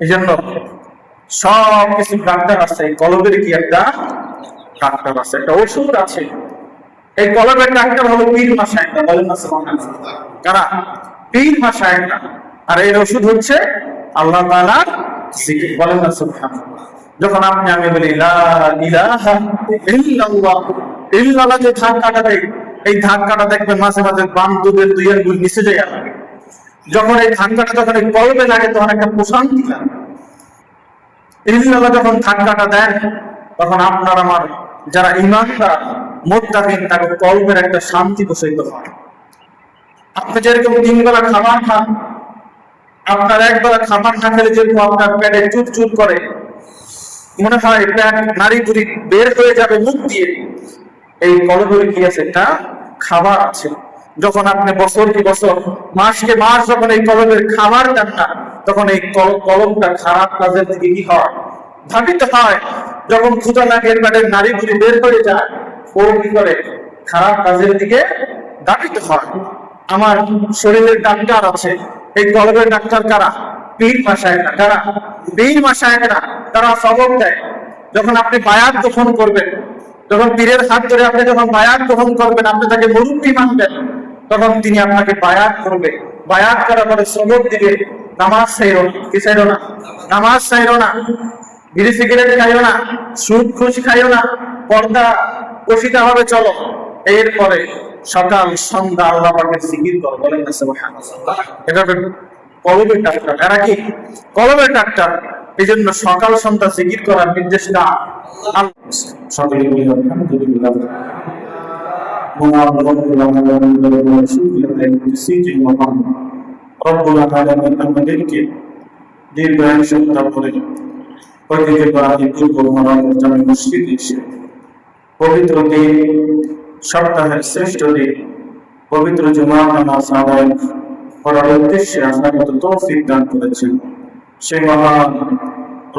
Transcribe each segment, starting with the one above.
এই জন্য সব কিছু ডাক্তার আছে, কলবের কি একটা ডাক্তার আছে, একটা ওষুধ আছে। এই কলবের ডাক্তার হলো পীর মাশায়েখরা, বলেন না সুবহানাল্লাহ। কারা? পীর মাশায়েখরা। আর এর ওষুধ হচ্ছে আল্লাহ তাআলার জিকির, বলেন না সুবহানাল্লাহ। যখন আপনি আমি বলি লা ইলাহা ইল্লাল্লাহ, ইল্লাল্লাহ যে ধাক্কাটা দেয়, এই ধাক্কাটা দেখবেন মাঝে মাঝে বাম দুধের দুই আঙ্গুল নিচে যায় লাগে। যখন এই ধাক্কাটা যখন এই কলবে লাগে তখন একটা প্রশান্তি লাগে। ইল্লাল্লাহ যখন ধাক্কাটা দেন তখন আপনার আমার যারা ঈমানদার মুত্তাকিন তাদের কলবের একটা শান্তি বসিত হয়। আপনি যেরকম 3 বেলা খাবার খান, আপনার একবেলা খাবার না খেলে যেরকম আপনার পেটে চুট করে, মনে হয় পেট নাড়ি বুড়ি বের হয়ে যাবে মুখ দিয়ে, এই কলবের কি আছে? একটা খাবার আছে। যখন আপনি বছর কি বছর, মাস কে মাস যখন এই কলবের খাবার দেন না, তখন এই কলবটা খারাপ কাজের দিকে কি হয়? ধাবিত হয়। যখন ক্ষুধা লাগে, পেটের নাড়ি বুড়ি বের হয়ে যায়, ও কি করে? খারাপ কাজের দিকে ধাবিত হয়। আমার শরীরের ডাক্তার আছে, এই কলবের ডাক্তার কারা? পীর মাশায়েখরা। কারা? পীর মাশায়েখরা। তারা সবক দেয়। যখন আপনি বায়াত গ্রহণ করবেন, যখন পীরের হাত ধরে আপনি যখন বায়াত গ্রহণ করবেন, আপনি তাকে মুরব্বি মানবেন, তখন তিনি আপনাকে বায়াত করবে। বায়াত করার পরে সবক দিবে, নামাজ ছাইরো না। কি ছাইরো না? নামাজ ছাইরো না, বিড়ি সিগারেট খাইও না, সুদ ঘুষ খাইও না, পর্দা কষিতে হবে চলো। এরপরে সকাল সন্ধ্যা আল্লাহ পাকের জিকির করো, বলেন না সুবহানাল্লাহ। এটা কলবের ডাক্তার। এরা কি? কলবের ডাক্তার। এই জন্য সকাল সন্ধ্যা জিকির করার নির্দেশটা সকলে বলি আলহামদুলিল্লাহ। রব্বুল আলামিন আমাদেরকে দীর্ঘ এক সপ্তাহ পরে ঐতিহ্যবাহী পূর্ব মনোরম জামে মসজিদে এসে পবিত্র দিন, সপ্তাহের শ্রেষ্ঠ দিন, পবিত্র জুমার নামাজ আদায় করার উদ্দেশ্যে আপনাকে তৌফিক দান করেছেন। সেই মহান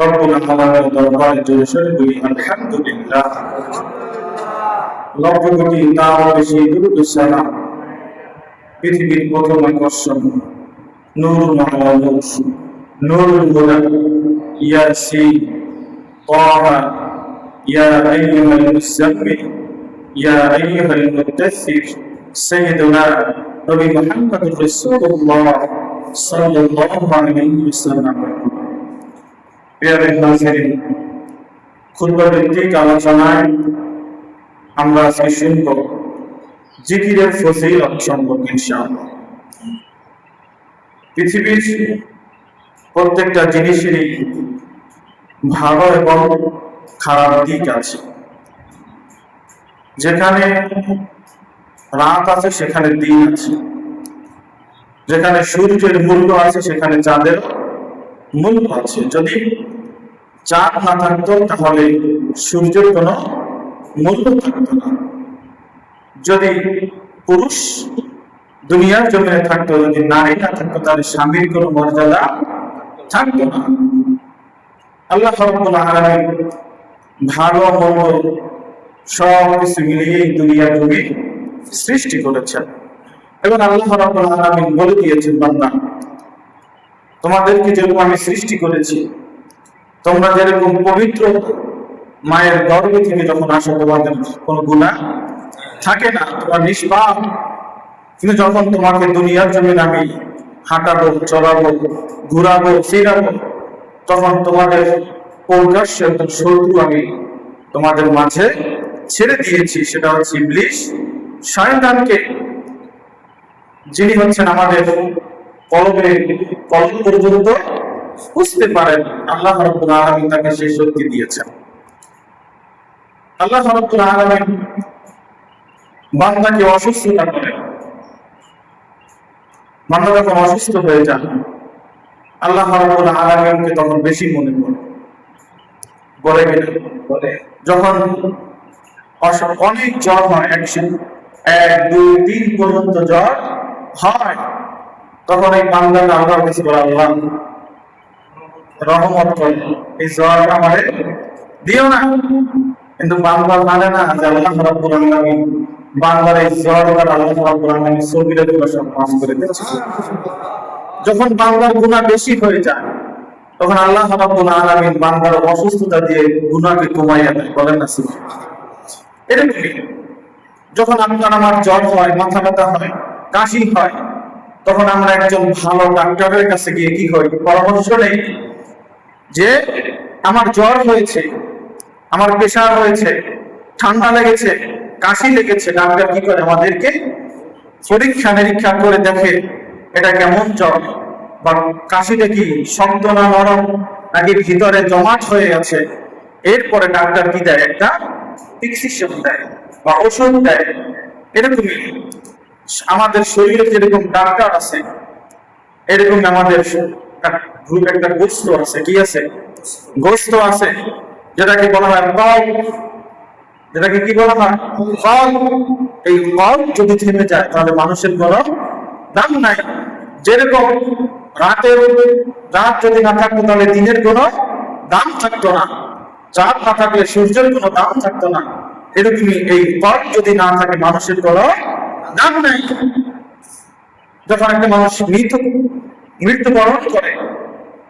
রব্বুল আলামিনের দরবারে জোরে সোরে বলি আলহামদুলিল্লাহ। লক্ষ কোটি তাও বেশি দুরূদ ও সালাম পৃথিবীর প্রথম আকর্ষণ নূর মাহমুদ, নূরুল হুদা, ইয়াসিন, তাহা, ইয়া আইয়ুহাল মুযাম্মিল, ইয়া আইয়ুহাল মুদ্দাথির, সাইয়্যিদুনা নবী মুহাম্মদুর রাসূলুল্লাহ সাল্লাল্লাহু আলাইহি ওয়াসাল্লাম। প্রিয় হাজিরিন, খুতবা ভিত্তিক আলোচনায় আমরা আজকে শুনব জিকিরের ফজিলত সম্পর্কে ইনশাআল্লাহ। পৃথিবীর প্রত্যেকটা জিনিসেরই ভালো এবং খারাপ দিক আছে। যেখানে রাত আছে সেখানে দিন আছে, যেখানে সূর্যের মূল্য আছে সেখানে চাঁদের মূল্য আছে। যদি চাঁদ না থাকতো তাহলে সূর্যের কোনো মূল্য থাকতো না। যদি পুরুষ দুনিয়ার জমিনে থাকতো, যদি নারী না থাকতো, তাহলে স্বামীর কোনো মর্যাদা থাকতো না। আল্লাহ রাব্বুল আলামিন ভালো মন্দ সব কিছু মিলিয়ে দুনিয়ার জমি সৃষ্টি করেছেন এবং আল্লাহ রাব্বুল আলামিন বলে দিয়েছেন, বান্দা তোমাদেরকে যেরকম আমি সৃষ্টি করেছি, তোমরা যেরকম পবিত্র মায়ের গর্ভে থেকে যখন আসো তোমাদের কোনো গুনাহ থাকে না, তোমার নিষ্পাপ। কিন্তু যখন তোমাকে দুনিয়ার জমিন আমি হাঁটাবো, চলাবো, ঘুরাবো, ফিরাবো, তখন তোমাদের প্রকাশ্য একজন শত্রু আমি তোমাদের মাঝে ছেড়ে দিয়েছি, সেটা হচ্ছে ইবলিস, শয়তানকে, যিনি হচ্ছেন আমাদের কলব পর্যন্ত বুঝতে পারেন। আল্লাহ রাব্বুল আলামিন তাকে সেই শক্তি দিয়েছেন। আল্লাহ রাব্বুল আলামিন বান্দাকে অসুস্থতা করেন। বান্দা যখন অসুস্থ হয়ে যান, আল্লাহ রাব্বুল আলামিনকে তখন বেশি মনে পড়ে বলে যখন অনেক জ্বর হয়, 1, 2, 3 পর্যন্ত জ্বর হয়, তখন এই বান্দাটা আল্লাহর কাছে বলে, আল্লাহ রহমত করে এই জ্বরটা আমারে দিও না। কিন্তু বান্দা জানে না যে আল্লাহ রাব্বুল আলামিন বান্দার এই জ্বরটা আল্লাহ রাব্বুল আলামিন সগীরা গুনাহ সব মাফ করে দিয়েছে। যখন বান্দার গুনাহ বেশি হয়ে যায়, তখন আল্লাহ রাব্বুল আলামিন বান্দার অসুস্থতা দিয়ে গুনাহকে কমাইয়া দেয়, বলেন না সুবহানাল্লাহ। এরকমই যখন আপনার আমার জ্বর হয়, মাথা ব্যথা হয়, কাশি হয়, তখন আমরা একজন ভালো ডাক্তারের কাছে গিয়ে কি করি, পরামর্শ নেই যে আমার জ্বর হয়েছে, আমার প্রেশার হয়েছে, ঠান্ডা লেগেছে, কাশি লেগেছে। ডাক্তার কি করে, আমাদেরকে পরীক্ষা নিরীক্ষা করে দেখে এটা কেমন জ্বর, বা কাশিটা কি শক্ত না নরম, নাকি ভিতরে জমাট হয়ে গেছে। এরপরে ডাক্তার কি দেয়, একটা প্রেসক্রিপশন দেয় বা ওষুধ দেয়। এরকমই আমাদের শরীরে যেরকম ডাক্তার আছে, এরকম আমাদের গ্রুপ একটা গোস্ত আছে, কি আছে, গোস্ত আছে, যেটাকে বলা হয় কল, যেটাকে কি বলা হয় কল। এই কল যদি থেমে যায় তাহলে মানুষের কোনো দাম নাই। যেরকম রাত যদি না থাকতো তাহলে দিনের কোনো দাম থাকতো না, চাঁদ না থাকলে সূর্যের কোনো দাম থাকতো না। এরকমই এই কল যদি না থাকে মানুষের কোনো দাম নাই। যখন একটা মানুষ মৃত্যুবরণ করে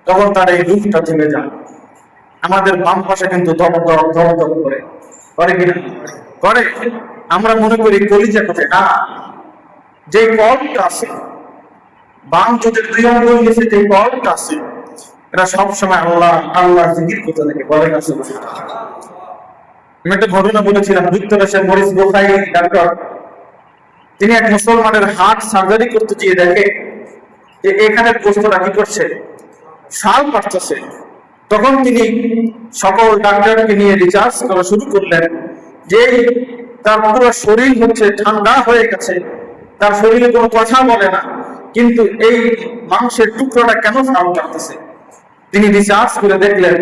তখন তার এই রূপটা থেমে যায়। আমাদের বাম পাশে কিন্তু ধপ করে করে কিনা করে, আমরা মনে করি কলিজা কোথায়, না, যে কলটা আছে বাম চোখের 2 আঙ্গুল নিচে যে কলটা আছে, এটা সবসময় আল্লাহ আল্লাহ জিকির করতে থাকে, বলেন না সুবহানাল্লাহ। আমি একটা ঘটনা বলেছিলাম, যুক্তরাষ্ট্রের মরিস বোখাই ডাক্তার, তিনি এক মুসলমানের হার্ট সার্জারি করতে গিয়ে দেখে যে এখানে গোস্তটা কি করছে, সাল পাচ্ছে। তখন তিনি সকল ডাক্তারকে নিয়ে রিসার্চ করা শুরু করলেন যে তার পুরো শরীর হচ্ছে ঠান্ডা হয়ে গেছে, তার শরীরে কোনো কথা বলে না, কিন্তু এই মাংসের টুকরোটা কেন সাল পাচ্ছে। তিনি রিসার্চ করে দেখলেন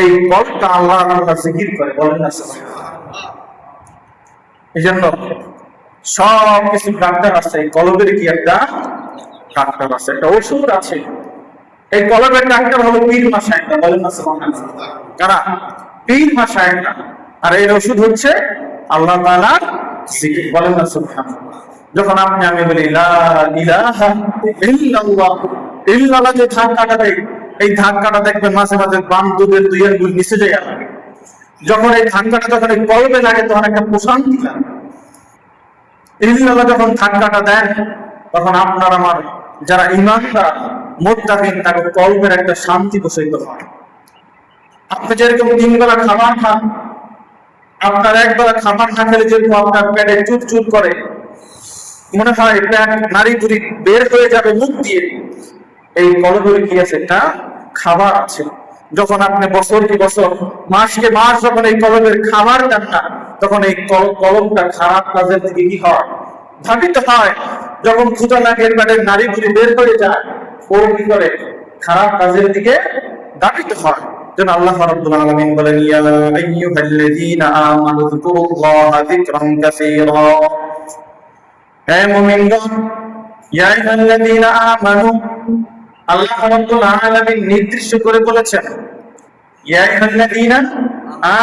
এই কলটা আল্লাহ আল্লাহ জিকির করে, বলেন না সুবহানাল্লাহ। এই জন্য সব কিছু ডাক্তার আছে, কলবের কি একটা ডাক্তার আছে, একটা ওষুধ আছে। এই কলবের ডাক্তার হলো পীর মাশায়েখরা, বলেন না সুবহানাল্লাহ। কারা? পীর মাশায়েখরা। আর এর ওষুধ হচ্ছে আল্লাহ তাআলার জিকির, বলেন না সুবহানাল্লাহ। যখন আপনি আমি বলি লা ইলাহা ইল্লাল্লাহ, ইল্লাল্লাহ যে ধাক্কাটা দেয়, এই ধাক্কাটা দেখবেন মাঝে মাঝে বাম দুধের 2 আঙ্গুল নিচে যায়। যখন এই ধাক্কাটা যখন এই কলবে লাগে তখন একটা প্রশান্তি লাগে। ইল্লাল্লাহ যখন ধাক্কাটা দেয় তখন আপনার আমার যারা ঈমানদার মুত্তাকিন তাদের কলবের একটা শান্তি বসিত হয়। আপনি যেরকম 3 বেলা খাবার খান, আপনার একবেলা খাবার না খেলে যেরকম আপনার পেটে চুট করে, মনে হয় পেট নাড়ি বুড়ি বের হয়ে যাবে মুখ দিয়ে, এই কলবের কি আছে, একটা খাবার আছে। যখন আপনি বছর কি বছর, মাস কে মাস যখন এই কলবের খাবার দেন না, তখন এই কলবটা খারাপ কাজের দিকে কি হয়, ধাবিত হয়। যখন ক্ষুধা লাগে, পেটের নাড়ি বুড়ি বের হয়ে যায়, ও কি করে, খারাপ কাজের দিকে ধাবিত হয়। যেন আল্লাহ রাব্বুল আলামিন বলেন ইয়া আইয়ুহাল্লাযীনা আমানু যিকুরুল্লাহা যিকরান কাসীরা। হে মুমিনগণ, ইয়া আইয়ুহাল্লাযীনা আমানু, আল্লাহ রাব্বুল আলামিন নির্দিষ্ট করে বলেছেন, ইয়া আইয়ুহাল্লাযীনা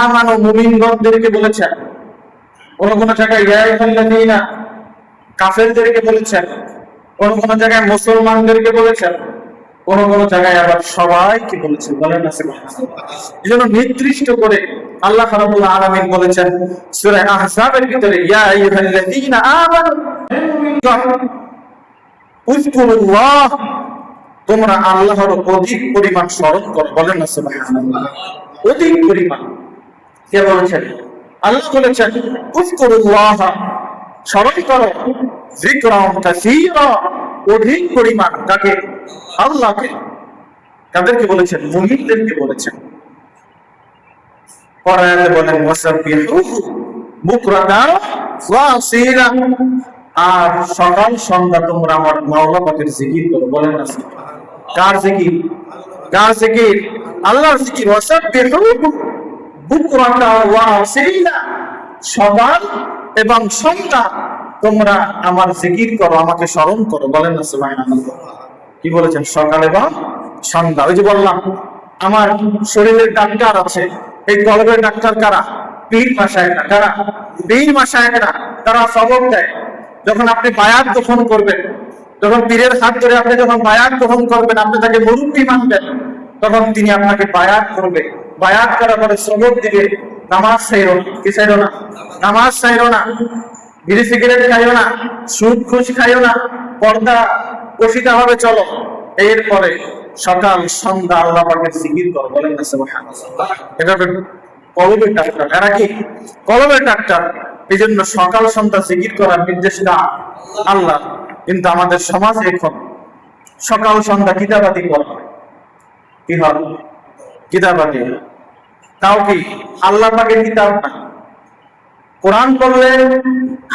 আমানু, মুমিনগণদেরকে বলেছেন। কোন জায়গায় ইয়া আইয়ুহাল্লাযীনা কাফেরদেরকে বলেছেন, কোন জায়গায় মুসলমানদেরকে বলেছেন, কোন জায়গায় আবার সবাইকে বলেছেন, বলেন না সুবহানাল্লাহ। এজন্য নির্দিষ্ট করে আল্লাহ রাব্বুল আলামিন বলেছেন সূরা আহজাবের ভিতরে, ইয়া আইয়ুহাল্লাযীনা আমানু, উযকুরুল্লাহ, তোমরা আল্লাহর অধিক পরিমাণ স্মরণ করো, বলেন না সুবহানাল্লাহ। অধিক পরিমাণ কে বলেছেন? আল্লাহ বলেছেন উযকুরুল্লাহ, স্মরণ করো, যিকরান কাসীরা, অধিক পরিমাণ। কাকে? আল্লাহকে। কাদেরকে বলেছেন? মুমিনদেরকে বলেছেন। পরায়াতে বলেন ওয়াসাব্বিহুহু বুকরাতান ওয়া আসীলা, আর সকাল সন্ধ্যা তোমরা আমার মাওলা পাকের জিকির করো, বলেন না সুবহানাল্লাহ। কার জিকির? কার জিকির? আল্লাহর জিকির। ওয়াসাব্বিহুহু বুকরাতান ওয়া আসীলা, সকাল এবং সন্ধ্যা তোমরা আমার জিকির করো, আমাকে স্মরণ করো, বলেন না সুবহানাল্লাহ। কি বলেছেন? সকাল এবং সন্ধ্যা। ওই যে বললাম আমার শরীরের ডাক্তার আছে, এই কলবের ডাক্তার কারা? পীর মাশায়েখরা। কারা? পীর মাশায়েখরা। তারা সবক দেয়। যখন আপনি বায়াত গ্রহণ করবেন, যখন পীরের হাত ধরে আপনি যখন বায়াত গ্রহণ করবেন, আপনি তাকে মুরব্বি মানবেন, তখন তিনি আপনাকে বায়াত করবে, বায়াত করার পরে সবক দিবে, নামাজ ছাইরো না, কি ছাইরো না? নামাজ ছাইরো না, বিড়ি সিগারেট খাইও না, সুদ ঘুষ খাইও না, পর্দা কষিতে হবে চলো। এরপরে সকাল সন্ধ্যা আল্লাহ পাকের জিকির করো, বলেন না সুবহানাল্লাহ। এটা কলবের ডাক্তার, এরা কি কলবের ডাক্তার। এই জন্য সকাল সন্ধ্যা জিকির করার নির্দেশটা আল্লাহ। কিন্তু আমাদের সমাজে এখন সকাল সন্ধ্যা কিতাবাদি করা হয়, কি হয়? কিতাবাদি। তাও কি আল্লাহ পাকের কিতাব না, কোরআন পড়লে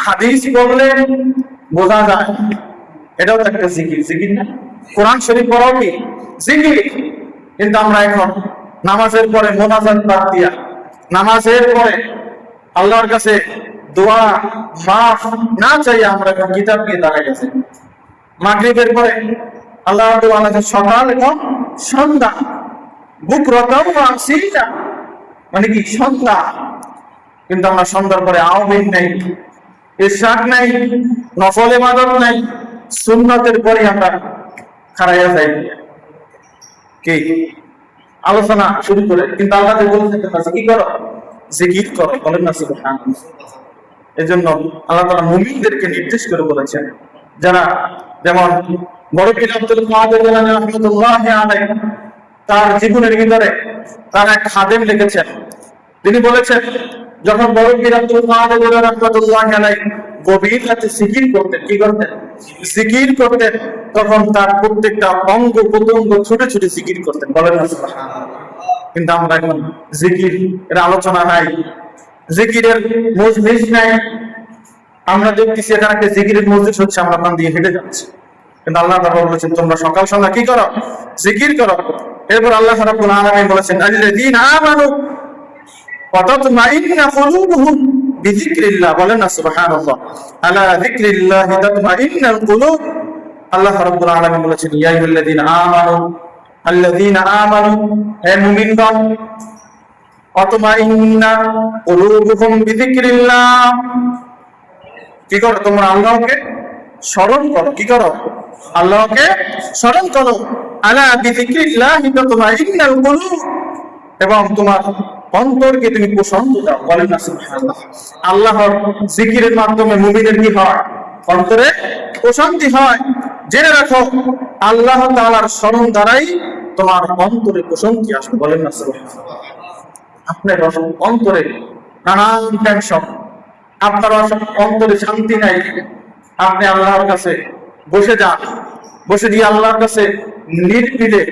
হাদিস পড়লে বোঝা যায় এটাও তো একটা জিকির, জিকির না? কোরআন শরীফ পড়াও কি জিকির। কিন্তু আমরা এখন নামাজের পরে মোনাজাত বাদ দিয়া, নামাজের পরে আল্লাহর কাছে দোয়া মাফ না চাই আমরা এখন কিতাব নিয়ে দাঁড়ায় গেছে। মাগরিবের পরে আল্লাহ সকাল এবং সন্ধ্যা, বুকরাতাও ওয়া আসিলা, মানে কি সন্ধ্যা। কিন্তু আমরা সন্ধ্যার পরে আওয়ামিন নাই, ইরশাদ নাই, নফল ইবাদত নাই, সুন্নতের পরে আমরা খাড়াইয়া যাই কি আলোচনা শুরু করে। কিন্তু আল্লাহ বলছেন কি করো? জিকির করো, বলেন না সুবহানাল্লাহ। এজন্য আল্লাহ তাআলা মুমিনদেরকে নির্দেশ করে বলেছেন, যারা যেমন বড় পীর আব্দুল কাদের জিলানী রাহমাতুল্লাহি আলাইহি তার জীবনের ভিতরে তার এক খাদেম লিখেছেন। তিনি বলেছেন, যখন বড় পীর আব্দুল কাদের জিলানী রাহমাতুল্লাহি আলাইহি গভীর রাতে জিকির করতেন, কি করতেন? জিকির করতেন, তখন তার প্রত্যেকটা অঙ্গ প্রত্যঙ্গ ছুটে ছুটে জিকির করতেন, বলেন না সুবহানাল্লাহ। কিন্তু আমরা এখন জিকির এর আলোচনা নাই, জিকিরের মজলিস নাই। আমরা দেখতেছি এখানে একটা জিকিরের মজলিস হচ্ছে, আমরা ওখান দিয়ে হেঁটে যাচ্ছি। কিন্তু আল্লাহ তাআলা বলেছেন তোমরা সকাল সন্ধ্যা কি করো? জিকির করো। এরপর আল্লাহ রাব্বুল আলামিন বলেছেন, আল্লাযীনা আমানু ওয়া তাতমাইন্নু কুলুবুহুম বিযিকরিল্লাহ, বলেন না সুবহানাল্লাহ। আলা যিকরিল্লাহি তাতমাইন্নুল কুলুব। আল্লাহ রাব্বুল আলামিন বলেছেন, ইয়া আইয়ুহাল্লাযীনা আমানু, আল্লাযীনা আমানু, হে মুমিনগণ, তাতমাইন্নু কুলুবুহুম বিযিকরিল্লাহ। কি করো? তোমরা আল্লাহকে স্মরণ করো। কি করো? আল্লাহকে স্মরণ করো। আলা বিযিকরিল্লাহি তাতমাইন্নুল কুলুব, এবং তোমার অন্তরকে তুমি প্রশান্ত দাও, বলেন না সুবহানাল্লাহ। আল্লাহর জিকিরের মাধ্যমে মুমিনের কি হয়? অন্তরে প্রশান্তি হয়। জেনে রাখো, আল্লাহ তাআলার স্মরণ দ্বারাই তোমার অন্তরে প্রশান্তি আসবে, বলেন না সুবহানাল্লাহ। আপনার অন্তরে নানান টেনশন, আপনার অন্তরে শান্তি নাই, আপনি আল্লাহর কাছে বসে যান, বসে দিয়ে আল্লাহর কাছে নিরিবিলে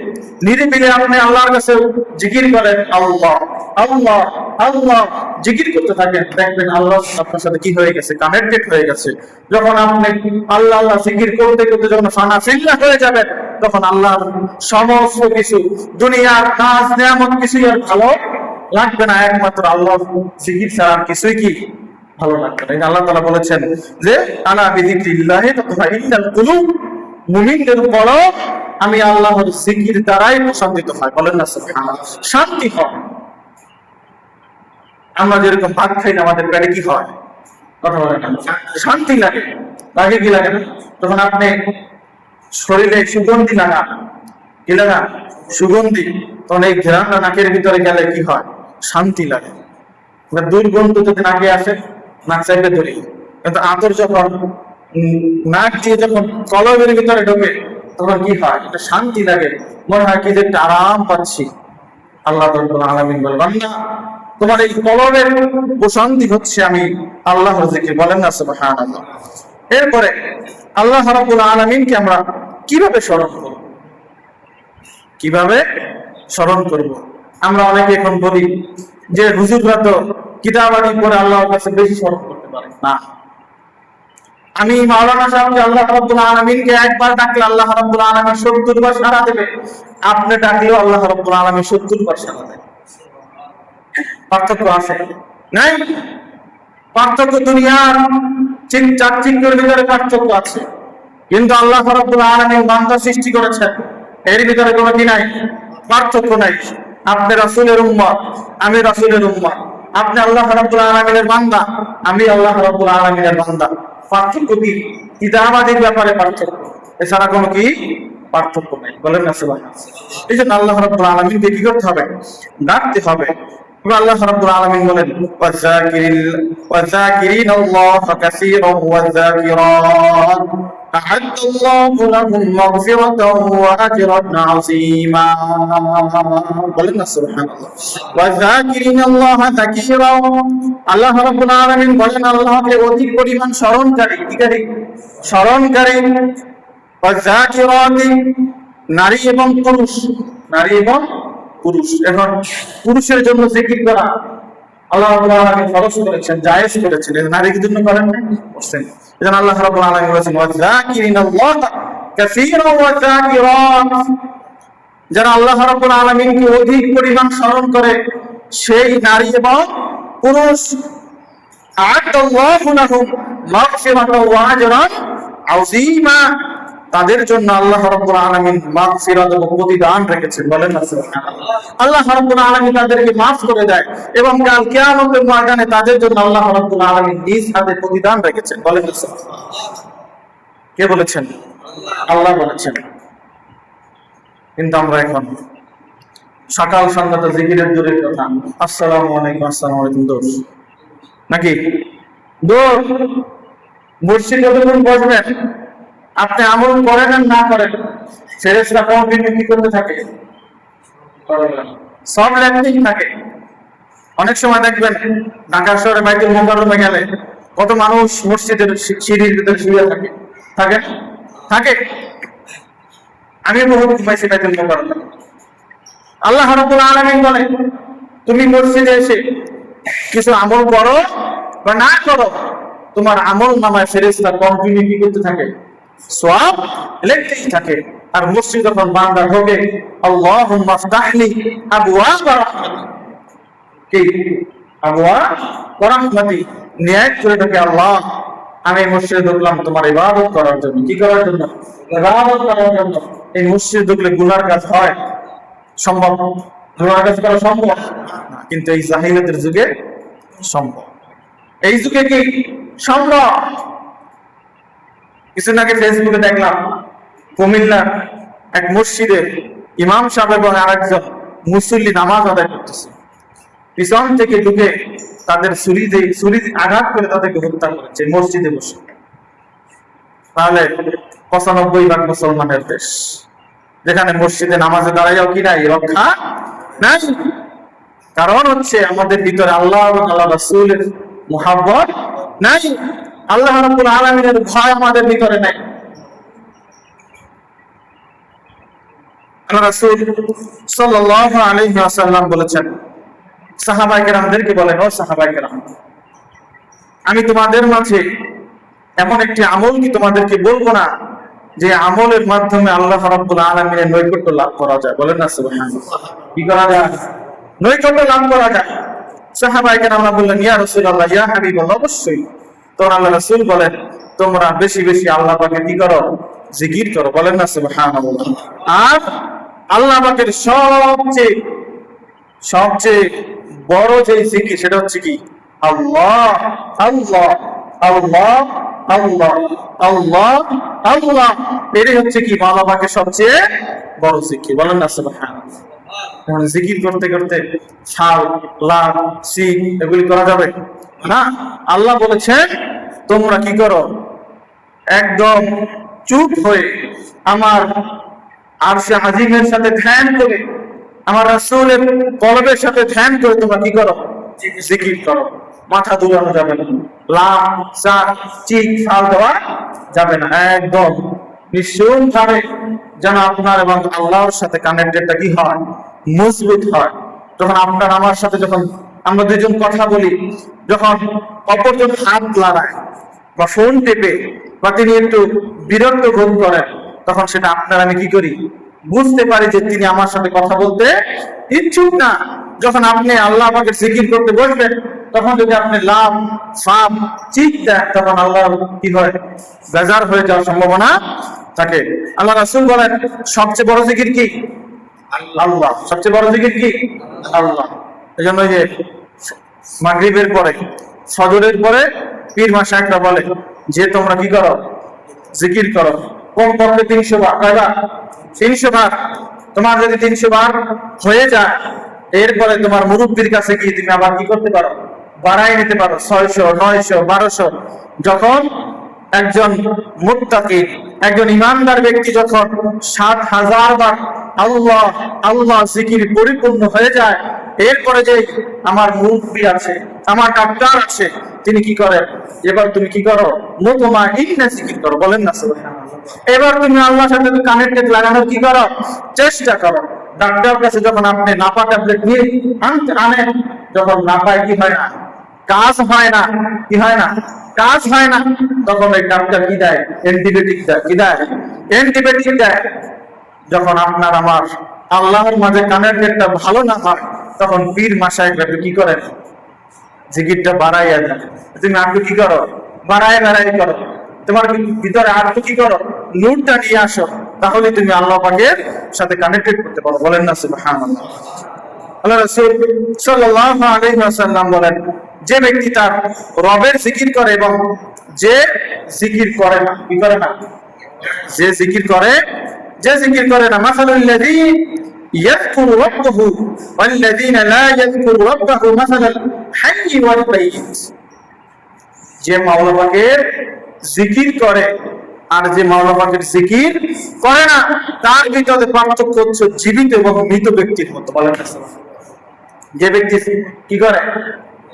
নিরিবিলে আপনি আল্লাহর কাছে জিকির করেন, আল্লাহ আল্লাহ আল্লাহ জিকির করতে থাকেন। দেখবেন আল্লাহ আপনার সাথে কি হয়ে গেছে? কানেক্টেড হয়ে গেছে। যখন আপনি আল্লাহ আল্লাহ জিকির করতে করতে যখন ফানা ফিল্লা হয়ে যাবেন, তখন আল্লাহর সমস্ত কিছু, দুনিয়ার কাজ নিয়ামত কিছুই আর ভালো লাগবে না। একমাত্র আল্লাহ জিকির ছাড়া আর কিছুই কি ভালো লাগবে না। আল্লাহ তাআলা বলেছেন যে আলা বিযিকরিল্লাহি তাতমাইন্নুল কুলুব, মুমিনদের বলো আমি আল্লাহর জিকির দ্বারাই প্রশান্তিত হয়, বলেন না সুবহানাল্লাহ। শান্তি হয়। আমরা যেরকম ভাত খাই না, আমাদের পেটে কি হয়? কথা বলেন না, শান্তি লাগে। লাগে কি লাগে না? তখন আপনি শরীরে সুগন্ধি লাগান, কি লাগান? সুগন্ধি। তখন এই ঘ্রাণটা নাকের ভিতরে গেলে কি হয়? শান্তি লাগে। দুর্গন্ধ যদি নাকে আসে, নাক চাইতে ধরি, কিন্তু আতর যখন নাক দিয়ে যখন কলবের ভিতরে ঢোকে, তখন কি হয়? একটা শান্তি লাগে, মনে হয় কি যে একটা আরাম পাচ্ছি। আল্লাহ রাব্বুল আলামিন বলেন, বান্দা তোমার এই কলবের প্রশান্তি হচ্ছে আমি আল্লাহর জিকির, বলেন না সুবহানাল্লাহ। এরপরে আল্লাহ রাব্বুল আলামিনকে আমরা কিভাবে স্মরণ করব? কিভাবে স্মরণ করব? আমরা অনেকে এখন বলি যে হুজুররা তো কিতাবাদি পড়ে আল্লাহর কাছে বেশি স্মরণ করতে পারে না। আমি মাওলানা সাহেবকে আল্লাহ রাব্বুল আলামিনকে একবার ডাকলে আল্লাহ রাব্বুল আলামিন 70 বার সাড়া দেবে, আপনি ডাকলেও আল্লাহ রাব্বুল আলামিন 70 বার সাড়া দেবে। পার্থক্য আছে? নাই। পার্থক্য দুনিয়ার চাকচিক্যের ভিতরে পার্থক্য আছে, কিন্তু আল্লাহ রাব্বুল আলামিন বান্দা সৃষ্টি করেছেন, এর ভিতরে কোনো কি নাই? পার্থক্য নাই। আপনি রাসূলের উম্মত, আমি রাসূলের উম্মত। আপনি আল্লাহ রাব্বুল আলামিনের বান্দা, আমি আল্লাহ রাব্বুল আলামিনের বান্দা। পার্থক্য কি? কিতাবাদির ব্যাপারে পার্থক্য, এছাড়া কোনো কি পার্থক্য নেই। বলেন না সুবহানাল্লাহ। এই জন্য আল্লাহ রাব্বুল আলামিনকে কি করতে হবে? ডাকতে হবে। আল্লাহ রাব্বুল আলামিন বলেন ওয়াযাকিরিন আল্লাহ কাসীরান ওয়াযাকিরাত আ'আদ্দা আল্লাহু লাহুম মাগফিরাতাও ওয়া আজরান আযীমা। বলেন না সুবহানাল্লাহ। ওয়াযাকিরিন আল্লাহ যাকিরান, আল্লাহ রাব্বুল আলামিন বলেন আল্লাহকে অধিক পরিমাণ স্মরণকারী, স্মরণকারী। ওয়াযাকিরাতি, নারী এবং পুরুষ, নারী এবং পুরুষ। এখন পুরুষের জন্য জিকির করা আল্লাহ রাব্বুল আলামিন ফরজ করেছেন, জায়েজ করেছেন, নারীর জন্য করেন না, করছেন। এজন্য আল্লাহ রাব্বুল আলামিন বলেছেন ওয়াযাকিরিনাল্লাহ কাসীরান ওয়া যাকিরাত, যারা আল্লাহ রাব্বুল আলামিনকে অধিক পরিমাণ স্মরণ করে সেই নারী এবং পুরুষ আ'আদাল্লাহু লাহুম মাগফিরাতাও ওয়া আজরান আযীমা, তাদের জন্য আল্লাহ রাব্বুল আলামিন মাগফিরাত ও প্রতিদান রেখেছেন। বলেন না সুবহানাল্লাহ। আল্লাহ রাব্বুল আলামিন তাদেরকে মাফ করে দেয় এবং কাল কিয়ামতের ময়দানে তাদের জন্য আল্লাহ রাব্বুল আলামিন নিজ হাতে প্রতিদান রেখেছেন। বলেন না সুবহানাল্লাহ। কে বলেছেন? আল্লাহ বলেছেন। কিন্তু আমরা এখন সকাল সন্ধ্যা তো জিকিরের দূরের কথা, আসসালামু আলাইকুম, আসসালামু আলাইকুম দোষ নাকি দোষ। মসজিদে যখন বসবেন আপনি আমল করেন আর না করেন, ফেরেশতা কন্টিনিউ কি করতে থাকে? সব লেখতেই থাকে। অনেক সময় দেখবেন ঢাকা শহরে বাইতুল মুকাররমে গেলে কত মানুষ মসজিদের সিঁড়ির ভিতরে শুয়ে থাকে, থাকে থাকে। আমি বহুত ঘুমাইছি বাইতুল মুকাররমে। আল্লাহ রাব্বুল আলামিন বলে তুমি মসজিদে এসে কিছু আমল করো বা না করো, তোমার আমল নামায় ফেরেশতা কন্টিনিউ কি করতে থাকে? সওয়াব লিখতেই থাকে। আর মসজিদ যখন বান্দা ঢোকে আল্লাহুম্মা ফতাহলি আবওয়াব রাহমাতি, কি আবওয়াব রাহমাতি, নিয়ত করে ঢোকে আল্লাহ আমি মসজিদে ঢুকলাম তোমার ইবাদত করার জন্য। কি করার জন্য? ইবাদত করার জন্য। এই মসজিদে ঢুকলে গুনার কাজ হয়? সম্ভব? গুনার কাজ করা সম্ভব না, কিন্তু এই জাহিলিয়াতের যুগে সম্ভব। এই যুগে কি সম্ভব? কিছুদিন আগে ফেসবুকে দেখলাম কুমিল্লার এক মসজিদে ইমাম সাহেব এবং আরেকজন মুসল্লি নামাজ আদায় করতেছে, পিছন থেকে ঢুকে তাদের ছুরি আঘাত করে তাদেরকে হত্যা করেছে মসজিদে বসে। তাহলে 95% মুসলমানের দেশ, যেখানে মসজিদে নামাজে দাঁড়াইও কি নাই, রক্ষা নাই। কারণ হচ্ছে আমাদের ভিতরে আল্লাহ এবং আল্লাহ রাসূলের মুহাব্বত নাই, আল্লাহ রাব্বুল আলামিনের ভয় আমাদের ভিতরে নাই। আল্লাহ রাসূল সাল্লাল্লাহু আলাইহি ওয়াসাল্লাম বলেছেন সাহাবায়ে কেরামদেরকে বলেন, ও সাহাবায়ে কেরাম, আমি তোমাদের মাঝে এমন একটি আমল কি তোমাদেরকে বলবো না যে আমলের মাধ্যমে আল্লাহ রাব্বুল আলামিনের নৈকট্য লাভ করা যায়? বলেন না সুবহানাল্লাহ। কি করা যায়? নৈকট্য লাভ করা যায়। সাহাবায়ে কেরামরা বললেন, ইয়া রাসূলুল্লাহ, ইয়া হাবিবাল্লাহ, অবশ্যই। তখন আল্লাহ রাসূল বলেন, তোমরা বেশি বেশি আল্লাহ পাকের কি করো? জিকির করো। বলেন না সুবহানাল্লাহ। আর আল্লাহ পাকের সবচেয়ে বড় যে জিকির সেটা হচ্ছে কি? আল্লাহ আল্লাহ আল্লাহ আল্লাহ আল্লাহ আল্লাহ। এটাই হচ্ছে কি আল্লাহ পাকের সবচেয়ে বড় জিকির। বলেন না সুবহানাল্লাহ। জিকির করতে করতে ছাল, লাল, সিং এগুলি করা যাবে না। আল্লাহ বলেছেন তোমরা কি করো? একদম চুপ হয়ে আমার আরশে আজিমের সাথে ধ্যান করে, আমার রাসূলের কলবের সাথে ধ্যান করে তোমরা কি করো? জিকির করো। মাথা দুলানো যাবে না, লাভ চিক ছাল দেওয়া যাবে না, একদম নিঃসুম ভাবে যেন আপনার এবং আল্লাহর সাথে কানেক্টেডটা কি হয়? মজবুত হয়। যখন আপনার আমার সাথে যখন আমরা দুজন কথা বলি, যখন অপরজন হাত লাগায় বা ফোন টেপে বা তিনি একটু বিরক্ত বোধ করেন, তখন সেটা আপনার আমি কি করি? বুঝতে পারি যে তিনি আমার সাথে কথা বলতে ইচ্ছুক না। যখন আপনি আল্লাহ পাকের জিকির করতে বসবেন, তখন যদি আপনি লাভ সাপ চিক দেন, তখন আল্লাহ কি হয়? বেজার হয়ে যাওয়ার সম্ভাবনা থাকে। আল্লাহ রাসূল বলেন সবচেয়ে বড় জিকির কি? আল্লাহ। সবচেয়ে বড় জিকির কি? আল্লাহ। এই জন্য যে মাগরিবের পরে, ফজরের পরে পীর মাশায়েখরা বলে যে তোমরা কি করো? জিকির করো। কমপক্ষে 300 বার, কয়বার? 300 বার। তোমার যদি 300 বার হয়ে যায়, এরপরে তোমার মুরব্বীর কাছে গিয়ে তুমি আবার কি করতে পারো, বাড়াই নিতে পারো 600, 900, 1200। যখন একজন মুত্তাকি, একজন ইমানদার ব্যক্তি যখন 7000 বার আল্লাহ আল্লাহ জিকির পরিপূর্ণ হয়ে যায়, এরপরে যে আমার মুরব্বী আছে, আমার ডাক্তার আছে, তিনি কি করেন, এবার তুমি কি করো, মুতমাইন্না জিকির করো। বলেন না সুবহানাল্লাহ। এবার তুমি আল্লাহর সাথে কানেক্টেড লাগানোর কি করো, চেষ্টা করো। ডাক্তার কাছে যখন আপনি নাপা ট্যাবলেট নিয়ে আনেন, যখন নাপায় কি হয় না, কাজ হয় না, কি হয় না, কাজ হয় না, তখন ওই ডাক্তার কি দেয়, অ্যান্টিবায়োটিক দেয়। কি দেয়, অ্যান্টিবায়োটিক দেয়। যখন আপনার আমার আল্লাহর মাঝে কানেক্টেডটা ভালো না হয়, তখন পীর মাশায়েখরা কি করেন, জিকিরটা বাড়াইয়া দেয়। তুমি একটু কি করো, বাড়াই করো, তোমার ভিতরে আর কি করো, নূরটা নিয়ে আসো, তাহলে তুমি আল্লাহ পাকের সাথে কানেক্টেড করতে পারো। বলেন না সুবহানাল্লাহ। আল্লাহ রাসূল সাল্লাল্লাহু আলাইহি ওয়াসাল্লাম বলেন, যে ব্যক্তি তার রবের জিকির করে এবং যে জিকির করে না, কি করে না, যে জিকির করে, যে জিকির করে না, মাসালুল লাযী ইয়াযকুরু রাব্বাহু ওয়াল্লাযীনা লা ইয়াযকুরু রাব্বাহু মাসালাল হাইয়্যি ওয়াল মাইয়িত। যে মাওলা পাকের জিকির করে আর যে মাওলা পাকের জিকির করে না, তার ভিতরে পার্থক্য হচ্ছে জীবিত এবং মৃত ব্যক্তির মতো। বলেন না, যে ব্যক্তি কি করে,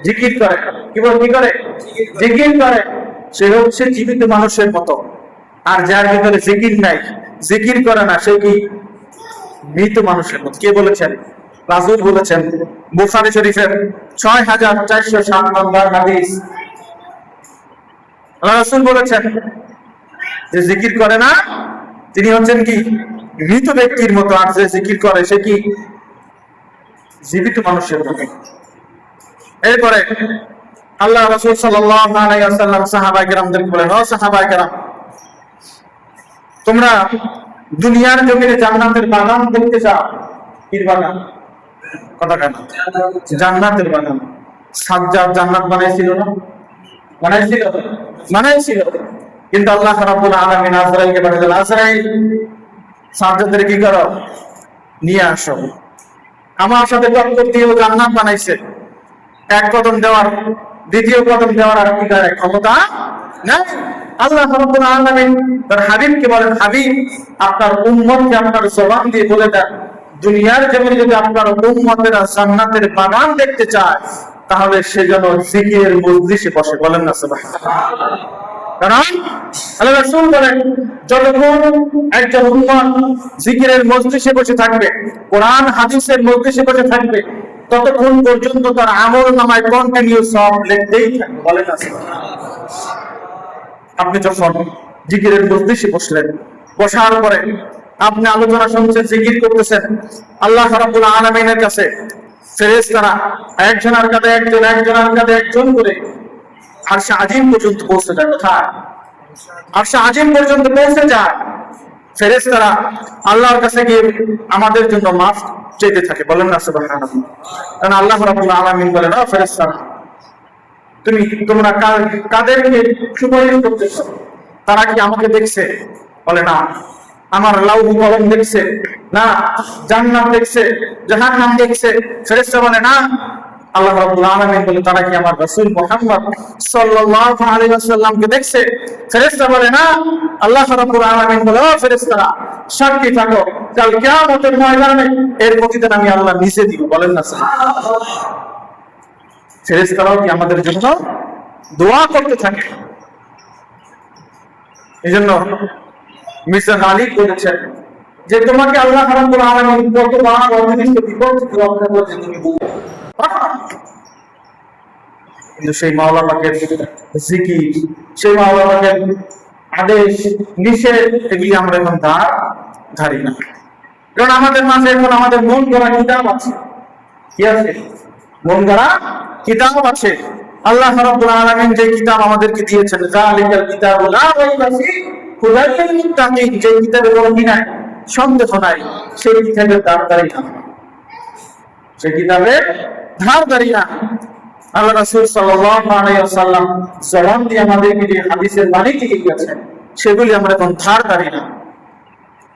জিকির করে, কি বলে, কি করে, জিকির করে, সে হচ্ছে জীবিত মানুষের মতো। আর যার ভিতরে জিকির নাই, জিকির করে না, সে কি মৃত মানুষের মতো। কে বলেছেন? রাসূল বলেছেন, বুখারী শরীফের 6407 নম্বর হাদিস। আল্লাহ রাসূল বলেছেন, যে জিকির করে না তিনি হচ্ছেন কি, মৃত ব্যক্তির মতো। আর যে জিকির করে সে কি, জীবিত মানুষের মতো। এরপরে আল্লাহ রাসূল সাল্লাল্লাহু আলাইহি ওয়াসাল্লাম সাহাবায়ে কেরামদেরকে বলেন, ও সাহাবায়ে কেরাম, তোমরা দুনিয়ার জমিনে জান্নাতের বাগান দেখতে চাও। কি বাগান? কথা কেন, জান্নাতের বাগান। সাজ্জাদ জান্নাত বানাইছিল না? বানাইছিল, বানাইছিল। কিন্তু আল্লাহ রাব্বুল আলামিন আজরাইলকে পাঠালেন, আজরাইল সাজ্জাদের কি করো, নিয়ে আসো, আমার সাথে টক্কর দিয়ে জান্নাত বানাইছে। এক কদম দেওয়ার, দ্বিতীয় কদম দেওয়ার আর কি করে ক্ষমতা না। আল্লাহ রাব্বুল আলামিন তার হাবিবকে বলেন, হাবিব আপনার উম্মতকে আপনার জবান দিয়ে বলে দেন, দুনিয়ার জমিনে যদি আপনার উম্মতেরা জান্নাতের বাগান দেখতে চায়, তাহলে সে যেন জিকিরের মজলিসে বসে। বলেন না সুবহানাল্লাহ। কারণ আল্লাহ রাসূল বলেন, যতক্ষণ একজন উম্মত জিকিরের মজলিসে বসে থাকবে, কোরআন হাদিসের মজলিসে বসে থাকবে, ততক্ষণ পর্যন্ত তার আমল নামায় কন্টিনিউ সব লিখতেই থাকবে। বলেন না সুবহানাল্লাহ। আপনি যখন জিকিরের মজলিসে বসলেন, বসার পরে আপনি আলোচনা শুনছেন, জিকির করতেছেন, আল্লাহ রাব্বুল আলামিনের কাছে ফেরেশতারা একজনের কাঁধে একজন, একজনের কাঁধে একজন করে আরশে আজিম পর্যন্ত পৌঁছে যায়। কোথায়? আরশে আজিম পর্যন্ত পৌঁছে যায়। ফেরেশতারা আল্লাহর কাছে গিয়ে আমাদের জন্য মাফ চাইতে থাকে। বলেন না সুবহানাল্লাহ। কারণ আল্লাহ রাব্বুল আলামিন বলেন, ও ফেরেশতারা, তোমরা কাদেরকে সুপারিশ করতেছ? তারা কি আমাকে দেখছে? বলে না। আমার লাউহ কলম দেখছে না, জান্নাত দেখছে, জাহান্নাম দেখছে? ফেরেশতা বলে না। আল্লাহ রাব্বুল আলামিন বলে, তারা কি আমার রাসূল মুহাম্মদ সাল্লাল্লাহু আলাইহি ওয়াসাল্লামকে দেখছে? ফেরেশতা বলে না। আল্লাহ রাব্বুল আলামিন বলে, ও ফেরেশতারা, সাক্ষী থাকো, কাল কিয়ামতের ময়দানে এর প্রতিদান আমি আল্লাহ নিজে দিব। বলেন না সুবহানাল্লাহ। ফেরেশতারাও কি আমাদের জন্য দোয়া করতে থাকে। এইজন্য মির্জা গালিব বলেছেন যে, তোমাকে আল্লাহ রাব্বুল আলামিন কতবার অদৃশ্য বিপদ থেকে রক্ষা করেছে তুমি বলো। কিন্তু সেই মাওলা পাকের জিকির, সেই মাওলা পাকের আদেশ নিষেধ, এগুলি আমরা এখন ধারি না। কারণ আমাদের মাঝে এখন আমাদের মন গড়া কিতাব আছে। কি আছে? মন গড়া কিতাব আছে। আল্লাহ রাব্বুল আলামিন যে কিতাব আমাদেরকে দিয়েছেন, যালিকাল কিতাবু লা রাইবা ফীহি হুদাল লিল মুত্তাকিন, যে কিতাবে কোনো কি নাই, সন্দেহ নাই, সেই কিতাবের ধারধারি না, সেই কিতাবের ধারধারি না। আল্লাহ রাসূল সাল্লাল্লাহু আলাইহি ওয়াসাল্লাম জবান দিয়ে আমাদেরকে যে হাদিসের বাণী দিয়ে গেছেন, সেগুলি আমরা এখন ধারধারি না।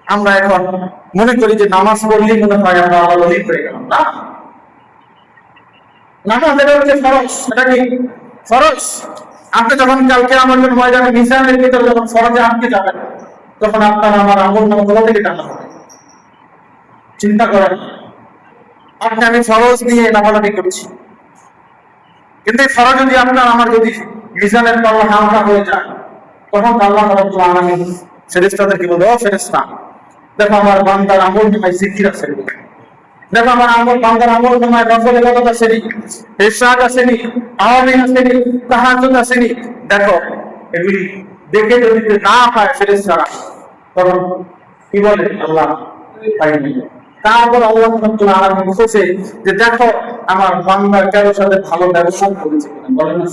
আমরা এখন মনে করি যে নামাজ পড়লেই মনে হয় আমরা আল্লাহ অলিক হয়ে গেলাম। না, নামাজ এটা হচ্ছে ফরজ। এটা কি ফরজ? আপনি যখন কালকে আমার জন্য ময়দানে মিজানের ভিতরে যখন ফরজে আটকে যাবেন, তখন আপনার আমার আমল নামা কোথা থেকে টানা হবে? চিন্তা করেন, আপনি আমি ফরজ নিয়ে লাফালাফি করছি, কিন্তু এই ফরজ যদি আপনার আমার যদি মিজানের পাল্লা হালকা হয়ে যায়, তখন আল্লাহ রাব্বুল আলামিন ফেরেশতাদেরকে বলবে, ও ফেরেশতা, দেখো আমার বান্দার আমল নামায় জিকির আছে, দেখো আমার বান্দার আমল নামায় নফল ইবাদত আছে, ইরশাদ আছে, আওয়ামিন আছে, তাহাজ্জুদ আছে, দেখো এগুলি দেখে যদি না পায় ফেরেশতারা, তখন কি বলে আল্লাহ পাইনি। তারপর আল্লাহ রাব্বুল আলামিন বলছে যে দেখো আমার বান্দা কারোর সাথে ভালো ব্যবহার করেছে কিনা, বলেন না,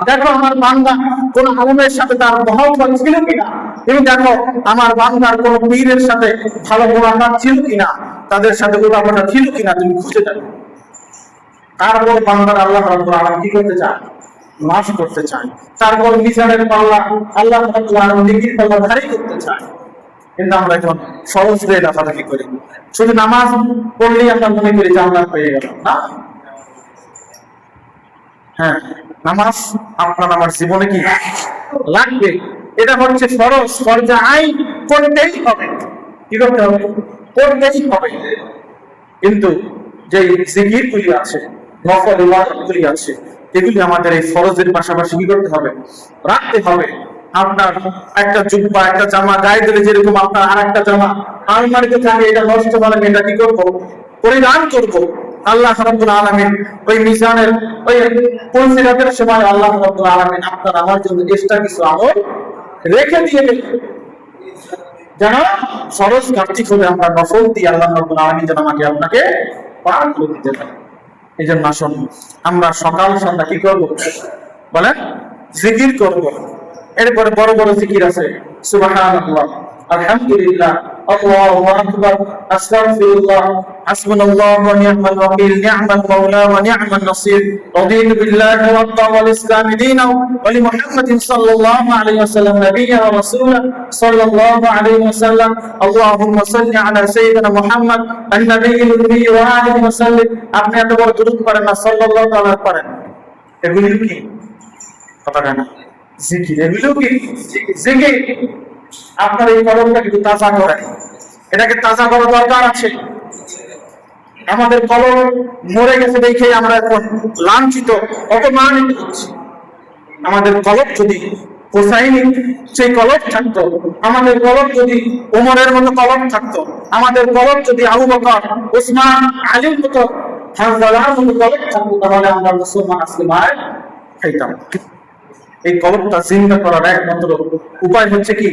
দেখো আমার বান্দা কোন আলেমের সাথে তার মহব্বত ছিল কিনা, তুমি দেখো আমার বান্দার কোন পীরের সাথে ভালো মোলাকাত ছিল কিনা, তাদের সাথে উঠাপড়া ছিল কিনা, তুমি খুঁজে দেখো। তারপর বান্দার আল্লাহ রাব্বুল আলামিন কি করতে চায়? মাফ করতে চায়। তারপর মিজানের পাল্লা আল্লাহ রাব্বুল আলামিন নেকির পাল্লা ভারী করতে চায়। কিন্তু আমরা এখন সহজ দিয়ে লাফালাফি করি, শুধু নামাজ পড়লেই আমরা মনে করি জান্নাত পেয়ে গেলাম। না, হ্যাঁ, নামাজ আপনার আমার জীবনে কি লাগবে, এটা হচ্ছে ফরজ, ফরজে আইন, করতেই হবে। কি করতে হবে? করতেই হবে। কিন্তু যে জিকিরগুলি আছে, নফল ইবাদতগুলি আছে, এগুলি আমাদের এই ফরজের পাশাপাশি কি করতে হবে? রাখতে হবে। আপনার একটা জুব্বা একটা জামা গায়ে দিলে যেরকম আপনার আর একটা জামা আলমারিতে থাকে, এটা নষ্ট হলে এটা কি করবো? পরিধান করবো। আল্লাহ রাব্বুল আলামিন ওই মিজানের ওই পুলসিরাতের সময় আল্লাহ রাব্বুল আলামিন আপনার আমার জন্য এক্সট্রা কিছু আমল রেখে দিয়ে যেন ফরজ কার্তিক হলে আমরা নফল দিয়ে আল্লাহ রাব্বুল আলামিন যেন আমাকে আপনাকে পার করে দিতে পারে। এই জন্য আসুন আমরা সকাল সন্ধ্যা কি করবো বলেন? জিকির করবো। এরপরে বড় বড় জিকির আছে, সুবহানাল্লাহ, আলহামদুলিল্লাহ, আল্লাহু আকবার, আস্তাগফিরুল্লাহ, হাসবুনাল্লাহু ওয়া নি'মাল ওয়াকিল, নি'মাল মাওলা ওয়া নি'মান নাসির, রাদিতু বিল্লাহি রাব্বান ওয়াল ইসলামি দীনান ওয়া লি মুহাম্মাদিন সাল্লাল্লাহু আলাইহি ওয়াসাল্লাম নাবিয়্যান ওয়া রাসূলান সাল্লাল্লাহু আলাইহি ওয়াসাল্লাম, আল্লাহুম্মা সাল্লি আলা সাইয়্যিদিনা মুহাম্মদ আন-নাবিয়্যিল উম্মি ওয়া আলিহি ওয়া সাল্লিম। আপনি এত বড় দুরূদ পড়েন না, সাল্লাল্লাহু আলাইহি পড়েন, এগুলি কি কথা না? জিকির। এগুলো কি জিকির? আপনার এই কলমটা কিন্তু তাজা করেন, এটাকে তাজা করা দরকার আছে। আমাদের কলম মরে গেছে দেখে আমরা এখন লাঞ্ছিত, অপমানিত হচ্ছি। আমাদের কলম যদি হোসাইনি সেই কলম থাকতো, আমাদের কলম যদি ওমরের মতো কলম থাকতো, আমাদের কলম যদি আবু বকর, ওসমান, আলীর মতো, হানজালার মতো কলম থাকতো, তাহলে আমরা মুসলমান আজকে মার খাইতাম। এই কলমটা জিন্দা করার একমাত্র উপায় হচ্ছে কি?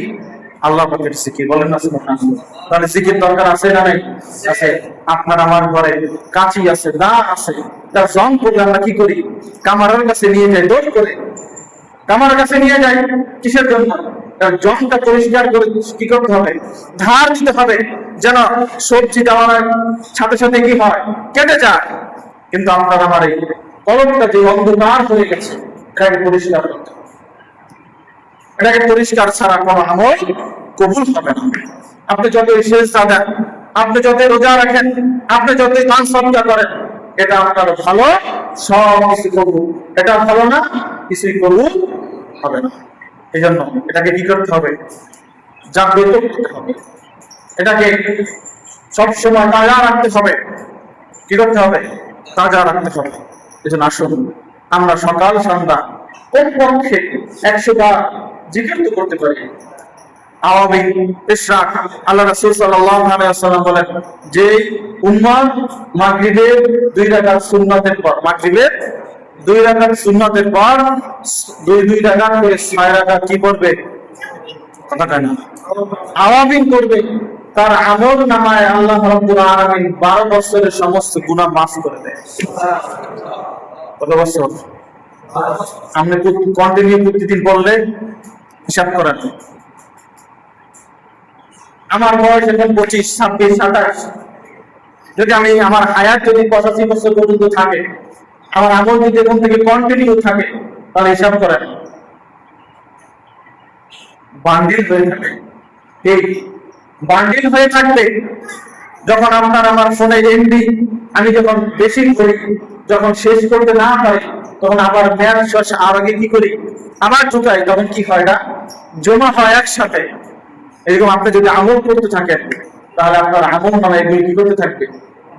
আল্লাহ পাকের জিকির। বলেন না সুবহানাল্লাহ? তাহলে জিকির দরকার আছে না নাই? আছে। আপনার আমার ঘরে কাঁচি আছে, দা আছে, তার জং পড়লে আমরা কি করি? কামারের কাছে নিয়ে যাই, দৌড় করে কামারের কাছে নিয়ে যাই। কিসের জন্য? তার জংটা পরিষ্কার করে কি করতে হবে? ধার দিতে হবে, যেন সবজি দেওয়ার সাথে সাথে কি হয়? কেটে যায়। কিন্তু আপনার আমার এই কলমটা যে অন্ধকার হয়ে গেছে, এটাকে পরিষ্কার করতে হবে। এটাকে পরিষ্কার ছাড়া কোনো আমল কবুল হবে না। আপনি যতই সিজদা দেন, আপনি যতই রোজা রাখেন, আপনি যতই দান সদকা করেন, এটা আপনার ভালো, সব কিছু কবুল। এটা ভালো না, কিছুই কবুল হবে না। এই জন্য এটাকে কি করতে হবে? জাগ্রত করতে হবে, এটাকে সবসময় তাজা রাখতে হবে। কি করতে হবে? তাজা রাখতে হবে। এই জন্য আসুন আমরা সকাল সন্ধ্যা কমপক্ষে 100 বার জিকির তো করতে পারি। আওয়াবিন, ইশরাক, আল্লাহ রাসূল সাল্লাল্লাহু আলাইহি ওয়াসাল্লাম বলেন যে উম্মত মাগরিবের 2 রাকাত সুন্নাতের পর, মাগরিবের 2 রাকাত সুন্নাতের পর 2 রাকাত করে 6 রাকাত কি পড়বে? কথাটা না, আওয়াবিন করবে, তার আমল নামায় আল্লাহ রাব্বুল আলামিন 12 বছরের সমস্ত গুনাহ মাফ করে দেয়। কত বছর? আপনি কন্টিনিউ প্রতিদিন বললে হিসাব করেন। আমার বয়স এখন 25, 26, 27, যদি আমি আমার হায়াত যদি 85 বছর পর্যন্ত থাকে, আমার আমল যদি এখন থেকে কন্টিনিউ থাকে, তাহলে হিসাব করেন বান্ডিল হয়ে থাকে। এই বান্ডিল হয়ে থাকবে। যখন আপনার আমার ফোনে এমবি আমি যখন বেশি করি, যখন শেষ করতে না পারি, তখন আবার মেয়াদ শেষ আর আগে কি করি, আবার ঢুকাই, তখন কি হয় না, জমা হয় একসাথে। এরকম আপনি যদি আমল করতে থাকেন, তাহলে আপনার আমল নামে এগুলি কি করতে থাকবে,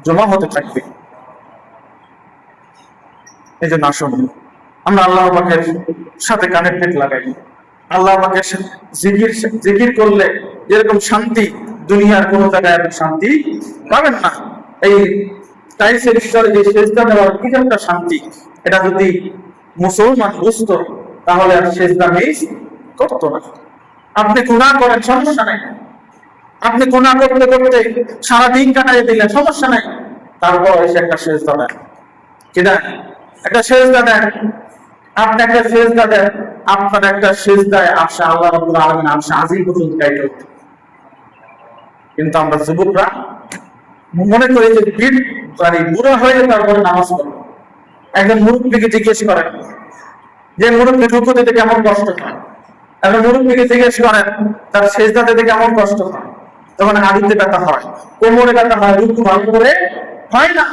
জমা হতে থাকবে। এই জন্য আসুন আমরা আল্লাহ পাকের সাথে কানেক্টেড লাগাই। আল্লাহ পাকের জিকির জিকির করলে যেরকম শান্তি, দুনিয়ার কোন জায়গায় শান্তি পাবেন না। এই টাইলসের স্তরে যে সেজদা দেওয়ার কি একটা শান্তি, এটা যদি মুসলমান বুঝতো তাহলে আর সেজদা মিস করতো না। আপনি গুনাহ করেন, সমস্যা নাই, আপনি গুনাহ করতে করতে সারাদিন কাটাই দিলেন, সমস্যা নাই, তারপর এসে একটা সেজদা দেন, কিনা একটা সেজদা দেন, আপনি একটা সেজদা দেন, আপনার একটা সেজদায় আশা আল্লাহ রাব্বুল আলামিন আরশ আজিম পর্যন্ত গাইতে হতো। কিন্তু আমরা যুবকরা মনে করি যে বুড়া হয়ে তারপরে নামাজ পড়ব। একজন মুরব্বীকে জিজ্ঞেস করেন যে মুরব্বী রুকু দিতে কেমন কষ্ট হয়, একজন মুরব্বীকে জিজ্ঞেস করেন তার সেজদা দিতে কেমন কষ্ট হয়, তখন হাঁটুতে ব্যথা হয়, কোমরে ব্যথা হয়, রুকু ভালো করে হয় না।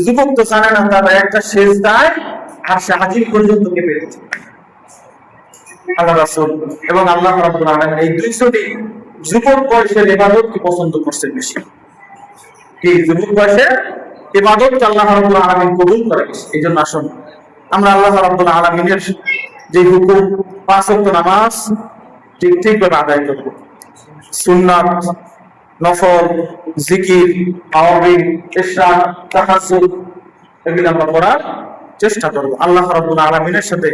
যুবক তো জানে না তার একটা সেজদায় আরশ আজিম পর্যন্ত কেঁপে গেছে। আল্লাহ রাসূল এবং আল্লাহ রাব্বুল আলামিন এই দুইটি যুবক বয়সের ইবাদতকে পছন্দ করছেন বেশি। কি যুবক বয়সের ইবাদতকে আল্লাহ রাব্বুল আলামিন কবুল করে। এই জন্য আসুন আমরা আল্লাহ রাব্বুল আলামিনের যে হুকুম, 5 ওয়াক্ত নামাজ ঠিকভাবে আদায় করব, সুন্নাত, নফল, জিকির, তাওয়াবিন, ইশরাক, তাহাজ্জুদ এগুলো আমরা পড়ার চেষ্টা করব। আল্লাহ রাব্বুল আলামিনের সাথে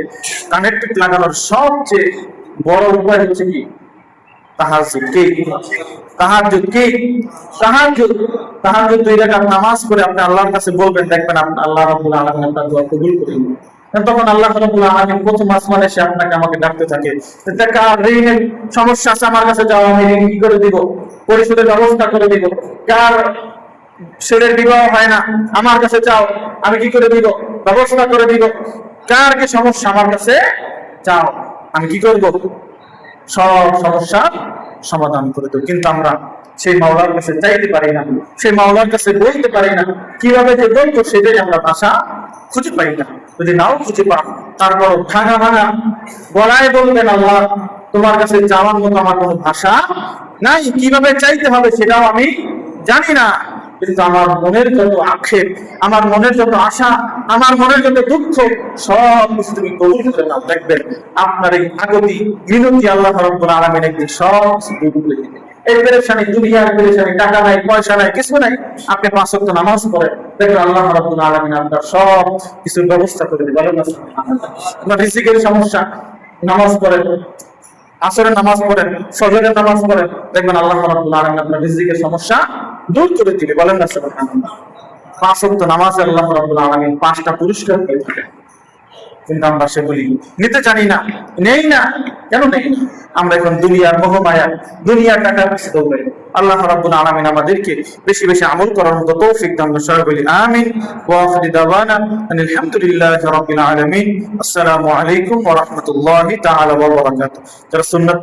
কানেক্টেড লাগানোর সবচেয়ে বড় উপায় হচ্ছে কি, তাহাজ্জুদ। কি তাহাজ্জুদ? কি তাহাজ্জুদ? তাহাজ্জুদ 2 রাকাত নামাজ করে আপনি আল্লাহর কাছে বলবেন, দেখবেন আপনি আল্লাহ রাব্বুল আলামিন আপনার দোয়া কবুল করে নেবেন। তখন আল্লাহ রাব্বুল আলামিন প্রথম আসমানে এসে আপনাকে আমাকে ডাকতে থাকে, কার ঋণের সমস্যা আছে আমার কাছে যাও, আমি ঋণ কি করে দিব, পরিশোধের ব্যবস্থা করে দিব। কার ছেলের বিবাহ হয় না, আমার কাছে চাও, আমি কি করে দিব, ব্যবস্থা করে দিব। কার কি সমস্যা, আমার কাছে চাও, আমি কি করব, সব সমস্যা সমাধান করে দেব। কিন্তু আমরা সেই মাওলার কাছে চাইতে পারি না, সেই মাওলার কাছে বলতে পারি না, কিভাবে যে বলবো সেটাই আমরা ভাষা খুঁজে পাই না। যদি নাও খুঁজে পান, তারপর ভাঙা ভাঙা গলায় বলবেন, আল্লাহ তোমার কাছে যাওয়ার মতো আমার কোনো ভাষা নাই, কিভাবে চাইতে হবে সেটাও আমি জানি না, কিন্তু আমার মনের যত আক্ষেপ, আমার মনের যত আশা, আমার মনের যত দুঃখ, সব কিছু তুমি কবুল করে নাও। দেখবেন আপনার এই আগতি মিনতি আল্লাহ রাব্বুল আলামিন একদিন সব কিছু কবুল করে দিবেন। এই পেরেশানি, দুনিয়ার পেরেশানি, টাকা নাই, পয়সা নাই, কিছু নাই, আপনি 5 ওয়াক্ত নামাজ পড়েন, দেখবেন আল্লাহ রাব্বুল আলামিন আপনার সব কিছুর ব্যবস্থা করে দিবেন। বলেন না সুবহানাল্লাহ। আপনার রিজিকের সমস্যা, নামাজ পড়েন, আসরের নামাজ পড়েন, ফজরের নামাজ পড়েন, দেখবেন আল্লাহ রাব্বুল আলামিন আপনার রিজিকের সমস্যা দূর করে দিবে। বলেন না সুবহানাল্লাহ। 5 ওয়াক্ত নামাজে আল্লাহ রাব্বুল আলামিন 5টা পুরস্কার দিয়ে থাকেন, কিন্তু আমরা সেগুলি নিতে জানি না, নেই না। কেন নেই না? আমরা এখন দুনিয়ার মোহমায়া, দুনিয়ার টাকার পিছে দৌড়াই। আল্লাহ রাব্বুল আলামিন আমাদেরকে বেশি বেশি আমল করার মতো তৌফিক দান করুন। সবাই বলি আমিন। ওয়া আখিরু দাওয়ানা আলহামদুলিল্লাহি রাব্বিল আলামিন। আসসালামু আলাইকুম ওয়া রাহমাতুল্লাহি তাআলা ওয়া বারাকাতুহু। যারা সুন্নাত